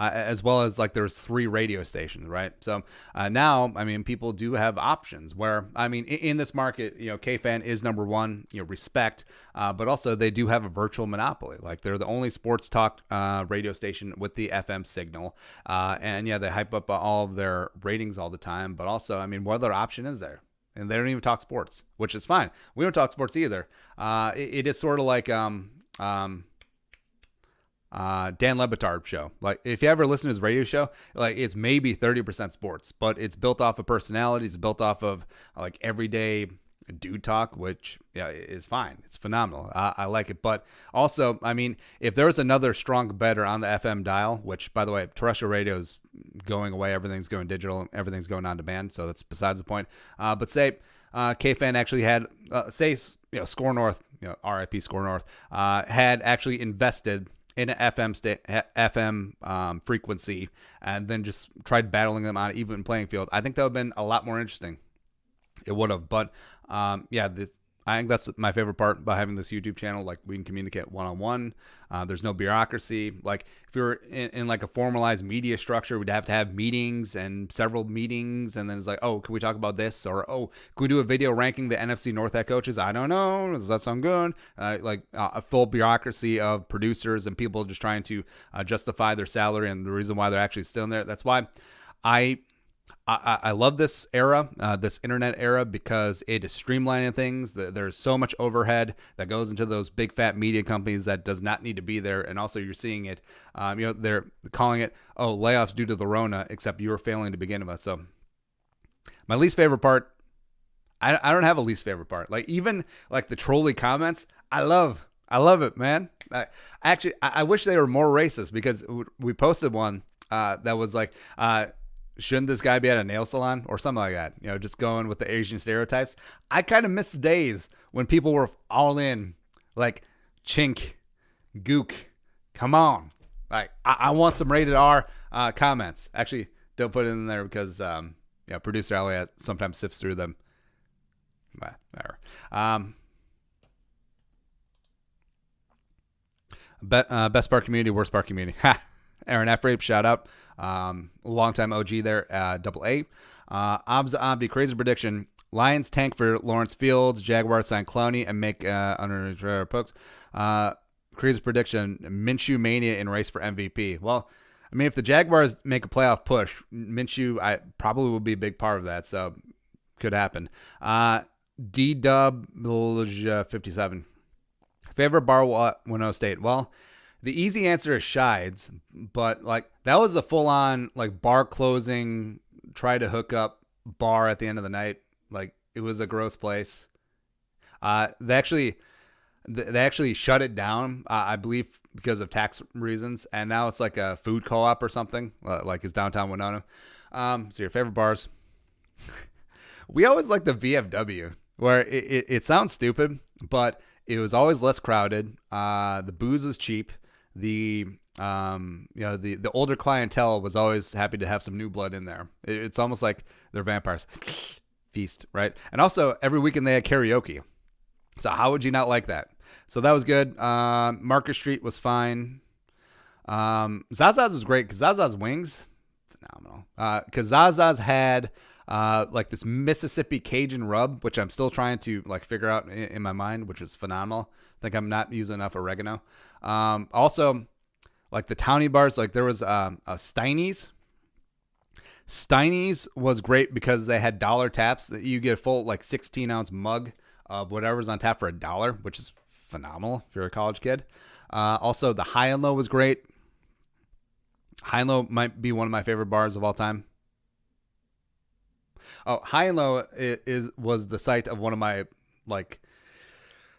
As well as like there's 3 radio stations, right? So now, I mean, people do have options where, I mean, in this market, KFan is number one, respect, but also they do have a virtual monopoly. Like they're the only sports talk radio station with the FM signal. And yeah, they hype up all of their ratings all the time, but also, I mean, what other option is there? And they don't even talk sports, which is fine. We don't talk sports either. It is sort of like, Dan Le Batard show. Like if you ever listen to his radio show, like it's maybe 30% sports, but it's built off of personality. It's built off of like everyday dude talk, which is fine. It's phenomenal. I like it. But also, I mean, if there's another strong better on the FM dial, which by the way, terrestrial radio is going away. Everything's going digital. Everything's going on demand. So that's besides the point. But say KFan actually had, Score North, RIP Score North, had actually invested in an FM frequency and then just tried battling them on an even playing field. I think that would have been a lot more interesting. It would have. But I think that's my favorite part about having this YouTube channel. Like we can communicate one-on-one. There's no bureaucracy. Like if you're in like a formalized media structure, we'd have to have meetings and several meetings. And then it's like, oh, can we talk about this? Or, oh, can we do a video ranking the NFC North head coaches? I don't know. Does that sound good? A full bureaucracy of producers and people just trying to justify their salary and the reason why they're actually still in there. That's why I love this era, this internet era, because it is streamlining things. There's so much overhead that goes into those big fat media companies that does not need to be there. And also you're seeing it, they're calling it, layoffs due to the Rona, except you were failing to begin with. So my least favorite part, I don't have a least favorite part. Like even like the trolley comments, I love it, man. I wish they were more racist because we posted one that was like, shouldn't this guy be at a nail salon or something like that? Just going with the Asian stereotypes. I kind of miss days when people were all in, like chink, gook, come on. Like I want some rated R comments. Actually, don't put it in there because producer Elliot sometimes sifts through them. Whatever. Best bar community, worst bar community. Aaron F. Rape, shout out. Longtime OG there, double A. Abza Abdi, crazy prediction. Lions tank for Lawrence Fields. Jaguars sign Clowney and make under pokes. Crazy prediction. Minshew mania in race for MVP. Well, I mean, if the Jaguars make a playoff push, Minshew I probably will be a big part of that. So could happen. D-Dub 57. Favorite bar Winona State. Well, the easy answer is Shides, but like that was a full-on like bar closing, try to hook up bar at the end of the night. Like it was a gross place. They actually shut it down, I believe, because of tax reasons, and now it's like a food co-op or something, like it's downtown Winona. So your favorite bars? We always like the VFW, where it sounds stupid, but it was always less crowded. The booze was cheap. The older clientele was always happy to have some new blood in there. It's almost like they're vampires. Feast, right? And also every weekend they had karaoke. So how would you not like that? So that was good. Market Street was fine. Zaza's was great because Zaza's wings, phenomenal. Because Zaza's had like this Mississippi Cajun rub, which I'm still trying to like figure out in my mind, which is phenomenal. I think I'm not using enough oregano. Also, like the towny bars, like there was a Steiny's. Steiny's was great because they had dollar taps that you get a full like 16-ounce mug of whatever's on tap for $1, which is phenomenal if you're a college kid. Also, the High and Low was great. High and Low might be one of my favorite bars of all time. Oh, High and Low was the site of one of my like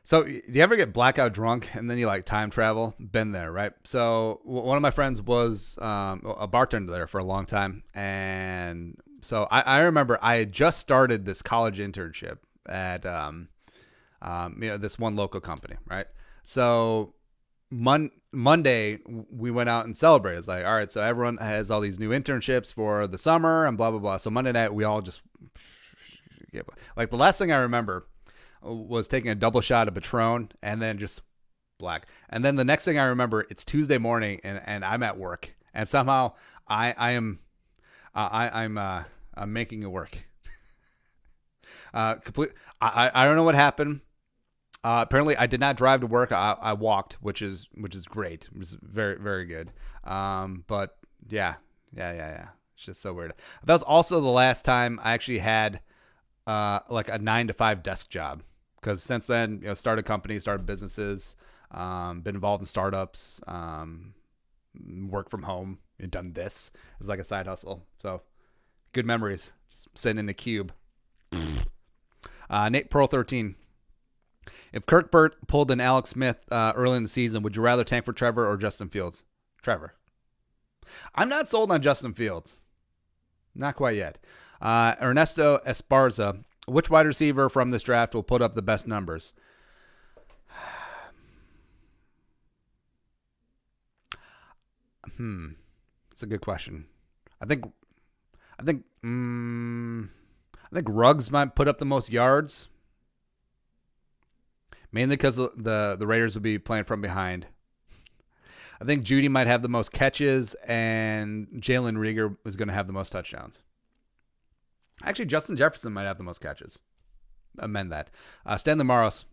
So do you ever get blackout drunk and then you like time travel? Been there, right? So one of my friends was a bartender there for a long time. And so I remember I had just started this college internship at this one local company, right? So Monday we went out and celebrated. It's like, all right, so everyone has all these new internships for the summer and blah, blah, blah. So Monday night we all just, like the last thing I remember was taking a double shot of Patron and then just black. And then the next thing I remember, it's Tuesday morning and I'm at work and somehow I'm making it work. Complete. I don't know what happened. Apparently I did not drive to work. I walked, which is great. It was very, very good. But yeah. It's just so weird. That was also the last time I actually had like a 9-to-5 desk job. Because since then, started companies, started businesses, been involved in startups, work from home, and done this as like a side hustle. So good memories. Just sitting in a cube. Nate Pearl 13. If Kirk Burt pulled an Alex Smith early in the season, would you rather tank for Trevor or Justin Fields? Trevor. I'm not sold on Justin Fields. Not quite yet. Ernesto Esparza. Which wide receiver from this draft will put up the best numbers? That's a good question. I think Ruggs might put up the most yards, mainly because the Raiders will be playing from behind. I think Judy might have the most catches, and Jalen Reagor is going to have the most touchdowns. Actually, Justin Jefferson might have the most catches. Amend that. Stanley Maros.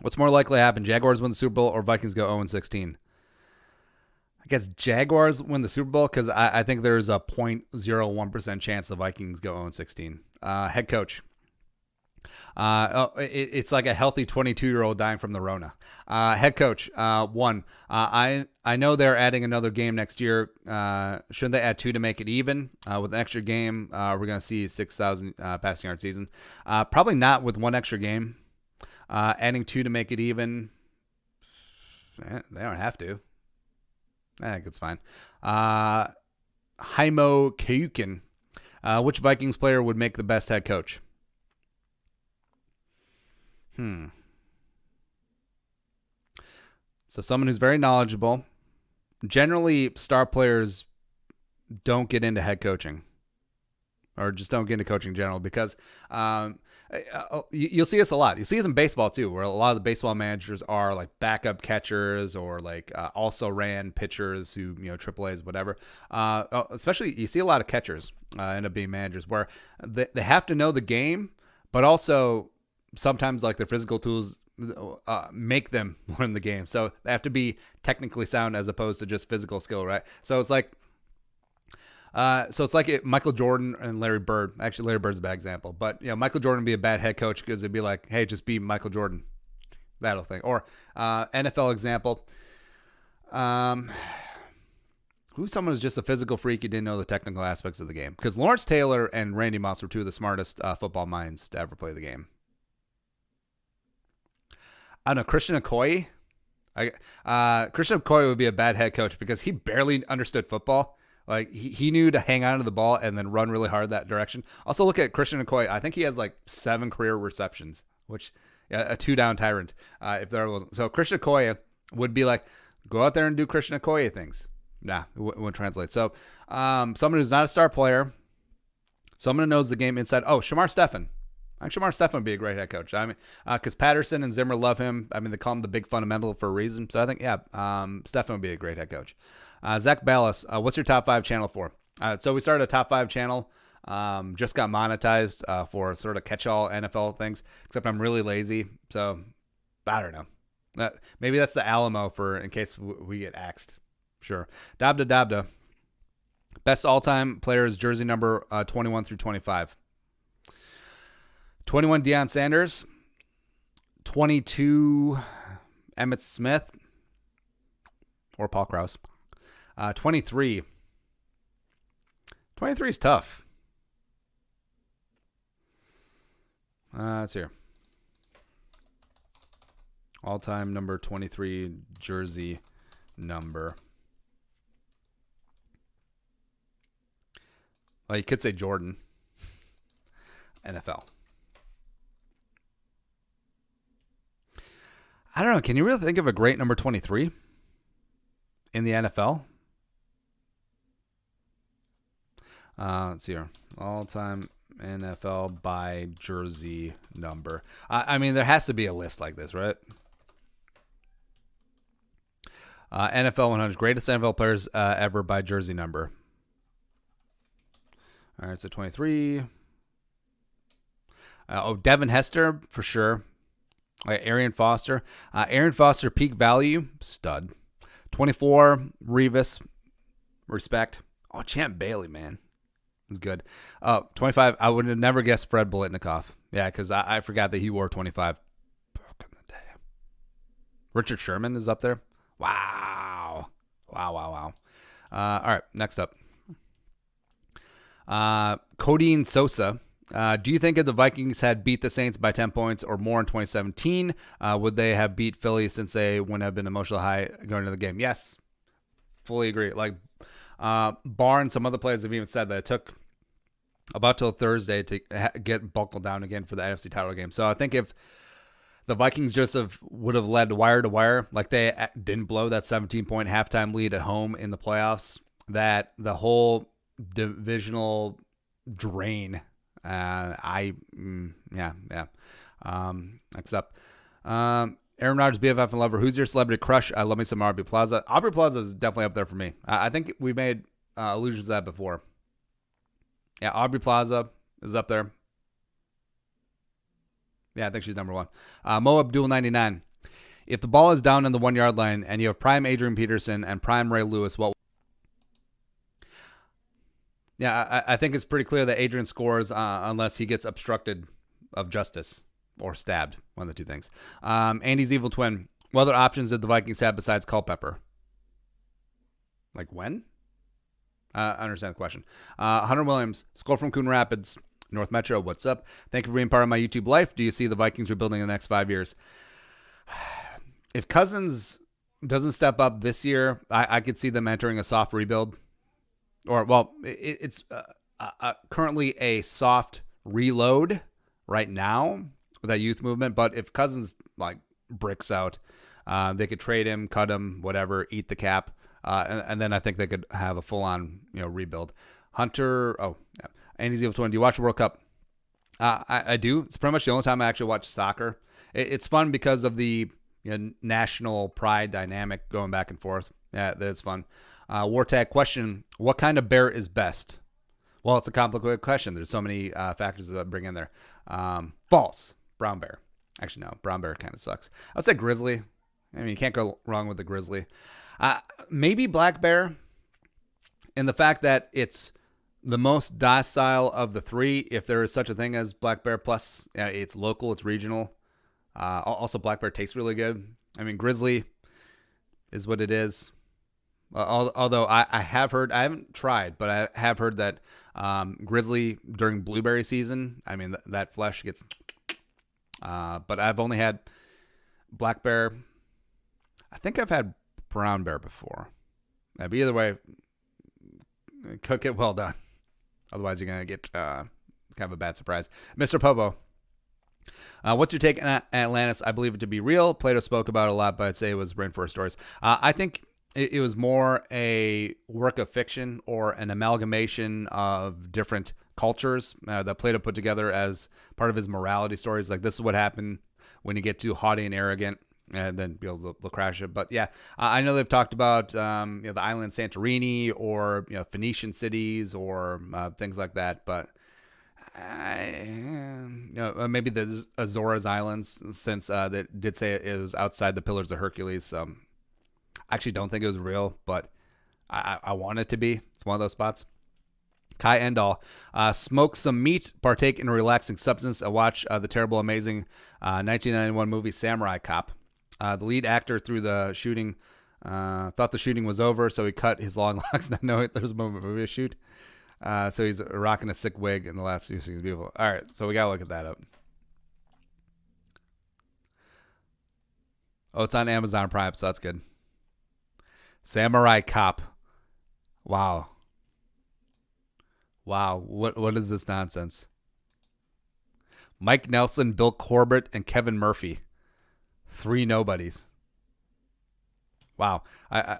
What's more likely to happen? Jaguars win the Super Bowl or Vikings go 0-16? I guess Jaguars win the Super Bowl because I think there's a 0.01% chance the Vikings go 0-16. Head coach. It's like a healthy 22-year-old dying from the Rona. Head coach, 1. I know they're adding another game next year. Shouldn't they add 2 to make it even? With an extra game, we're going to see 6,000 passing yard season. Probably not with one extra game. Adding 2 to make it even. They don't have to. I think it's fine. Heimo Keuken. Which Vikings player would make the best head coach? So someone who's very knowledgeable. Generally, star players don't get into head coaching or just don't get into coaching in general because you'll see this a lot. You see this in baseball too, where a lot of the baseball managers are like backup catchers or like also ran pitchers who, AAAs, whatever. Especially you see a lot of catchers end up being managers where they have to know the game, but also sometimes like their physical tools make them learn the game. So they have to be technically sound as opposed to just physical skill, right? So it's like Michael Jordan and Larry Bird. Actually, Larry Bird's a bad example, but Michael Jordan would be a bad head coach because it'd be like, hey, just be Michael Jordan, that whole thing. Or NFL example, who's someone who's just a physical freak who didn't know the technical aspects of the game? Because Lawrence Taylor and Randy Moss were two of the smartest football minds to ever play the game. I don't know, Christian Okoye. Christian Okoye would be a bad head coach because he barely understood football. Like he knew to hang on to the ball and then run really hard that direction. Also, look at Christian Okoye. I think he has like 7 career receptions, which a 2-down tyrant. If there wasn't, so Christian Okoye would be like, go out there and do Christian Okoye things. Nah, it wouldn't translate. So, someone who's not a star player, someone who knows the game inside. Oh, Shamar Stephan. I think Shamar Stephan would be a great head coach. I mean, because Patterson and Zimmer love him. I mean, they call him the big fundamental for a reason. So I think, Stephan would be a great head coach. Zach Ballas, what's your top 5 channel for? So we started a top 5 channel. Just got monetized for sort of catch-all NFL things, except I'm really lazy. So I don't know. Maybe that's the Alamo for in case we get axed. Sure. Dabda. Best all-time players, jersey number 21 through 25. 21, Deion Sanders. 22, Emmitt Smith. Or Paul Krause. 23. 23 is tough. Let's hear. All-time number 23 jersey number. Well, you could say Jordan. NFL. I don't know. Can you really think of a great number 23 in the NFL? Let's see here. All-time NFL by jersey number. I mean, there has to be a list like this, right? NFL 100 greatest NFL players ever by jersey number. All right, so 23. Devin Hester for sure. Arian Foster. Arian Foster peak value stud. 24 Reiff, respect. Oh, Champ Bailey, man. It's good. 25, I would have never guessed Fred Biletnikoff. Yeah, because I forgot that he wore 25 back in the day. Richard Sherman is up there. Wow. All right, next up. Codeine Sosa. Do you think if the Vikings had beat the Saints by 10 points or more in 2017, would they have beat Philly since they wouldn't have been emotional high going into the game? Yes. Fully agree. Like, Barnes, some other players have even said that it took about till Thursday to get buckled down again for the NFC title game. So I think if the Vikings would have led wire to wire, like they didn't blow that 17-point halftime lead at home in the playoffs, that the whole divisional drain, next up. Aaron Rodgers, BFF and lover. Who's your celebrity crush? I love me some Aubrey Plaza. Aubrey Plaza is definitely up there for me. I think we made allusions to that before. Yeah, Aubrey Plaza is up there. Yeah, I think she's number one. Mo Abdul 99. If the ball is down in the 1 yard line and you have prime Adrian Peterson and prime Ray Lewis, what? Yeah, I think it's pretty clear that Adrian scores unless he gets obstructed of justice or stabbed. One of the two things. Andy's evil twin. What other options did the Vikings have besides Culpepper? Like when? I understand the question. Hunter Williams, Skull from Coon Rapids, North Metro. What's up? Thank you for being part of my YouTube life. Do you see the Vikings rebuilding in the next 5 years? If Cousins doesn't step up this year, I could see them entering a soft rebuild. Or, well, it's currently a soft reload right now with that youth movement. But if Cousins like bricks out, they could trade him, cut him, whatever, eat the cap, and then I think they could have a full-on rebuild. Hunter, Andy's evil twin. Do you watch the World Cup? I do. It's pretty much the only time I actually watch soccer. It's fun because of the national pride dynamic going back and forth. Yeah, that's fun. Wartag question, what kind of bear is best? Well, it's a complicated question. There's so many factors that I bring in there. False. Brown bear. Actually, no. Brown bear kind of sucks. I would say grizzly. I mean, you can't go wrong with the grizzly. Maybe black bear in the fact that it's the most docile of the three, if there is such a thing as black bear. Plus, it's local. It's regional. Also, black bear tastes really good. I mean, grizzly is what it is. Although I have heard, I haven't tried, but I have heard that grizzly during blueberry season, I mean, that flesh gets, but I've only had black bear. I think I've had brown bear before. But either way, cook it well done. Otherwise, you're going to get kind of a bad surprise. Mr. Popo, what's your take on Atlantis? I believe it to be real. Plato spoke about it a lot, but I'd say it was rainforest stories. I think it was more a work of fiction or an amalgamation of different cultures that Plato put together as part of his morality stories. Like, this is what happened when you get too haughty and arrogant, and then they'll crash it. But yeah, I know they've talked about the island Santorini or Phoenician cities or things like that. But maybe the Azores Islands, since they did say it was outside the Pillars of Hercules. So I actually don't think it was real, but I want it to be. It's one of those spots. Kai Endall, smoke some meat, partake in a relaxing substance, and watch the terrible, amazing 1991 movie Samurai Cop. The lead actor through the shooting thought the shooting was over, so he cut his long locks, not knowing there was a movie to shoot. So he's rocking a sick wig in the last few scenes. Beautiful. All right, so we got to look at that up. Oh, it's on Amazon Prime, so that's good. Samurai Cop. Wow. Wow. What is this nonsense? Mike Nelson, Bill Corbett, and Kevin Murphy. 3 nobodies. Wow. I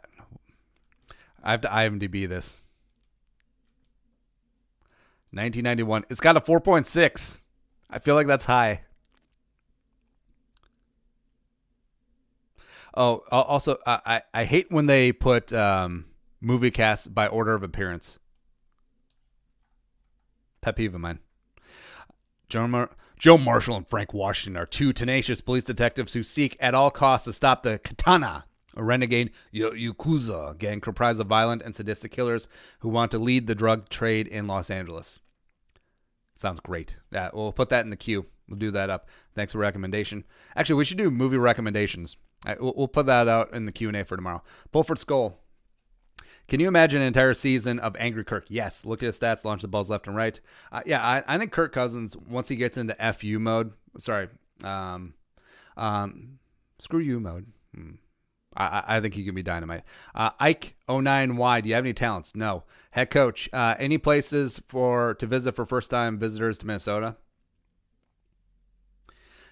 have to IMDb this. 1991. It's got a 4.6. I feel like that's high. Oh, also, I hate when they put movie cast by order of appearance. Pet peeve of mine. Joe Marshall and Frank Washington are 2 tenacious police detectives who seek at all costs to stop the Katana, a renegade Yakuza gang comprised of violent and sadistic killers who want to lead the drug trade in Los Angeles. Sounds great. Yeah, we'll put that in the queue. We'll do that up. Thanks for recommendation. Actually, we should do movie recommendations. We'll put that out in the Q&A for tomorrow. Bulford Skull. Can you imagine an entire season of Angry Kirk? Yes. Look at his stats, launch the balls left and right. I think Kirk Cousins, once he gets into FU mode, screw you mode. I think he can be dynamite. Ike 09Y, do you have any talents? No. Head coach, any places to visit for first-time visitors to Minnesota?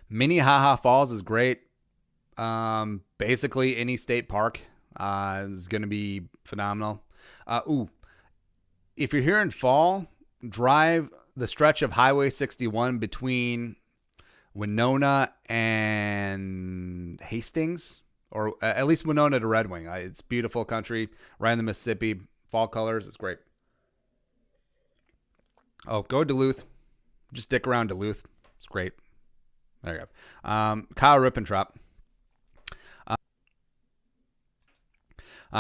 Minnehaha Falls is great. Basically, any state park is going to be phenomenal. If you're here in fall, drive the stretch of Highway 61 between Winona and Hastings, or at least Winona to Red Wing. It's beautiful country, right in the Mississippi. Fall colors, it's great. Oh, go to Duluth. Just stick around Duluth. It's great. There you go. Kyle Rippentrop.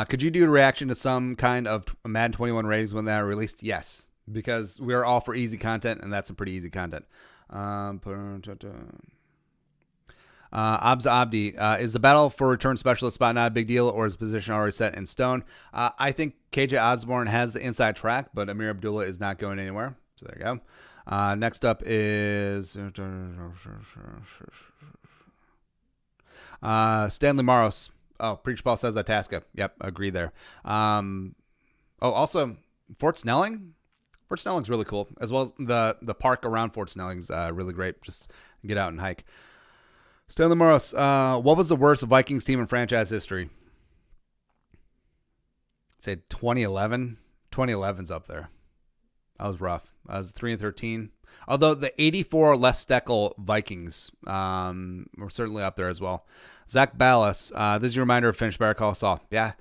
Could you do a reaction to some kind of Madden 21 ratings when they are released? Yes, because we are all for easy content, and that's some pretty easy content. Abza Abdi, is the battle for return specialist spot not a big deal, or is the position already set in stone? I think KJ Osborne has the inside track, but Amir Abdullah is not going anywhere. So there you go. Next up is Stanley Maros. Oh, Preach Paul says Itasca. Yep, agree there. Also, Fort Snelling. Fort Snelling's really cool, as well as the park around Fort Snelling's really great. Just get out and hike. Stanley Morris, what was the worst Vikings team in franchise history? I'd say 2011. 2011's up there. That was rough. That was 3-13. Although the 84 Les Steckel Vikings were certainly up there as well. Zach Ballas, this is your reminder of finish Better Call Saul. Yeah,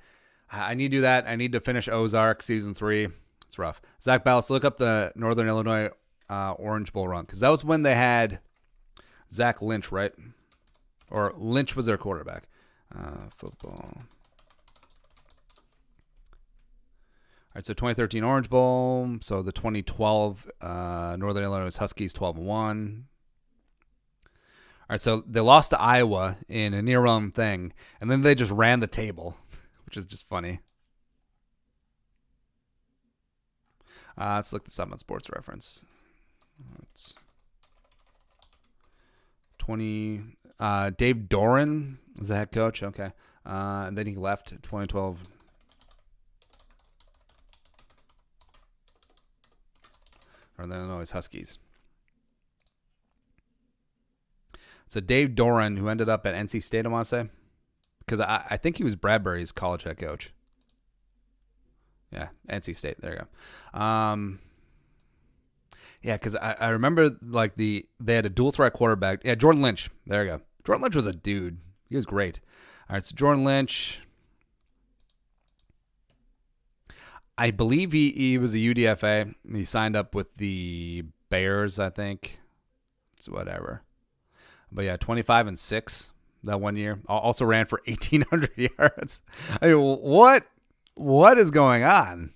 I need to do that. I need to finish Ozark Season 3. It's rough. Zach Ballas, look up the Northern Illinois Orange Bowl run, because that was when they had Zach Lynch, right? Or Lynch was their quarterback. Football. All right, so 2013 Orange Bowl. So the 2012 Northern Illinois Huskies 12-1. All right, so they lost to Iowa in a near-run thing, and then they just ran the table, which is just funny. Let's look this up on Sports Reference. It's 20. Dave Doran was the head coach. Okay, and then he left in 2012. Northern Illinois Huskies. So Dave Doran, who ended up at NC State, I want to say, because I think he was Bradbury's college head coach. Yeah, NC State. There you go. Yeah, because I remember like they had a dual threat quarterback. Yeah, Jordan Lynch. There you go. Jordan Lynch was a dude. He was great. All right, so Jordan Lynch. I believe he was a UDFA. He signed up with the Bears, I think. It's whatever. But yeah, 25-6 that one year. Also ran for 1,800 yards. I mean, what is going on?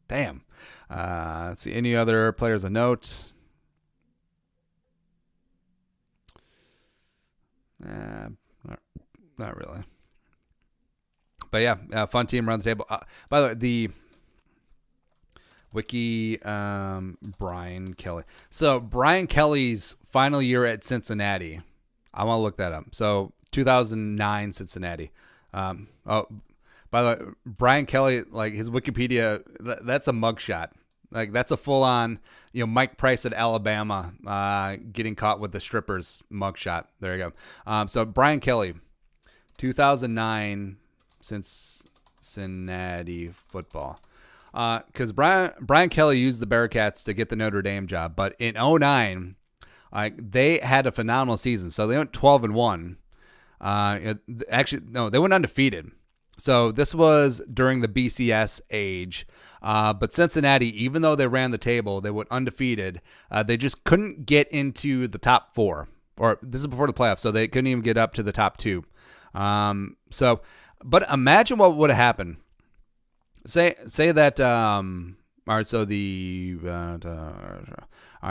Damn. Let's see. Any other players of note? Not really. But yeah, fun team around the table. By the way, the wiki, Brian Kelly. So Brian Kelly's final year at Cincinnati. I want to look that up. So 2009 Cincinnati. Oh, by the way, Brian Kelly, like his Wikipedia, that's a mugshot. Like that's a full on, Mike Price at Alabama, getting caught with the strippers mugshot. There you go. So Brian Kelly, 2009 Cincinnati football. Because Brian Kelly used the Bearcats to get the Notre Dame job, but in 2009, they had a phenomenal season. So they went 12-1. Actually, no, they went undefeated. So this was during the BCS age. But Cincinnati, even though they ran the table, they went undefeated. They just couldn't get into the top 4. Or this is before the playoffs, so they couldn't even get up to the top 2. But imagine what would have happened. Say that. All right. So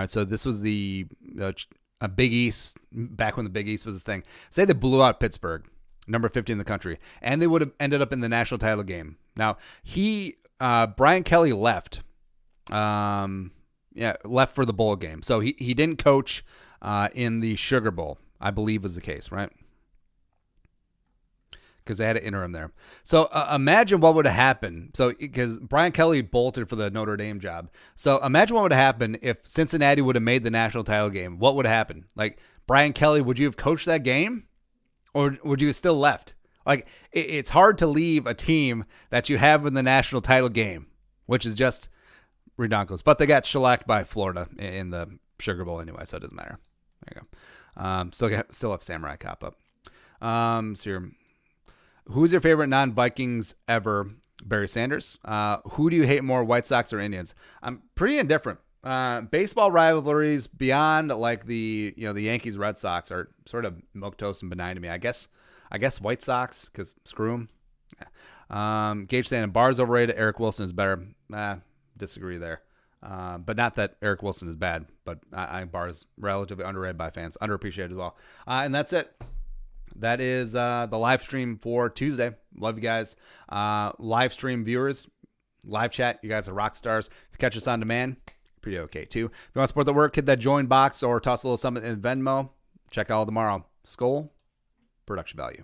So this was the Big East back when the Big East was a thing. Say they blew out Pittsburgh, number 50 in the country, and they would have ended up in the national title game. Now Brian Kelly left. Left for the bowl game. So he didn't coach in the Sugar Bowl, I believe was the case, right? Because they had an interim there. So imagine what would have happened. So because Brian Kelly bolted for the Notre Dame job. So imagine what would have happened if Cincinnati would have made the national title game. What would have happened? Like Brian Kelly, would you have coached that game? Or would you have still left? Like it's hard to leave a team that you have in the national title game, which is just ridiculous. But they got shellacked by Florida in the Sugar Bowl anyway, so it doesn't matter. There you go. Still have Samurai Cop up. Who's your favorite non-Vikings ever? Barry Sanders. Who do you hate more, White Sox or Indians? I'm pretty indifferent. Baseball rivalries beyond like the Yankees Red Sox are sort of milquetoast and benign to me. I guess White Sox because screw them. Yeah. Gage saying Barr's overrated. Eric Wilson is better. Disagree there. But not that Eric Wilson is bad, but I Barr's relatively underrated by fans, underappreciated as well. And that's it. That is the live stream for Tuesday. Love you guys. Live stream viewers, live chat. You guys are rock stars. If you catch us on demand, pretty okay too. If you want to support the work, hit that join box or toss a little something in Venmo. Check out tomorrow. Skull, production value.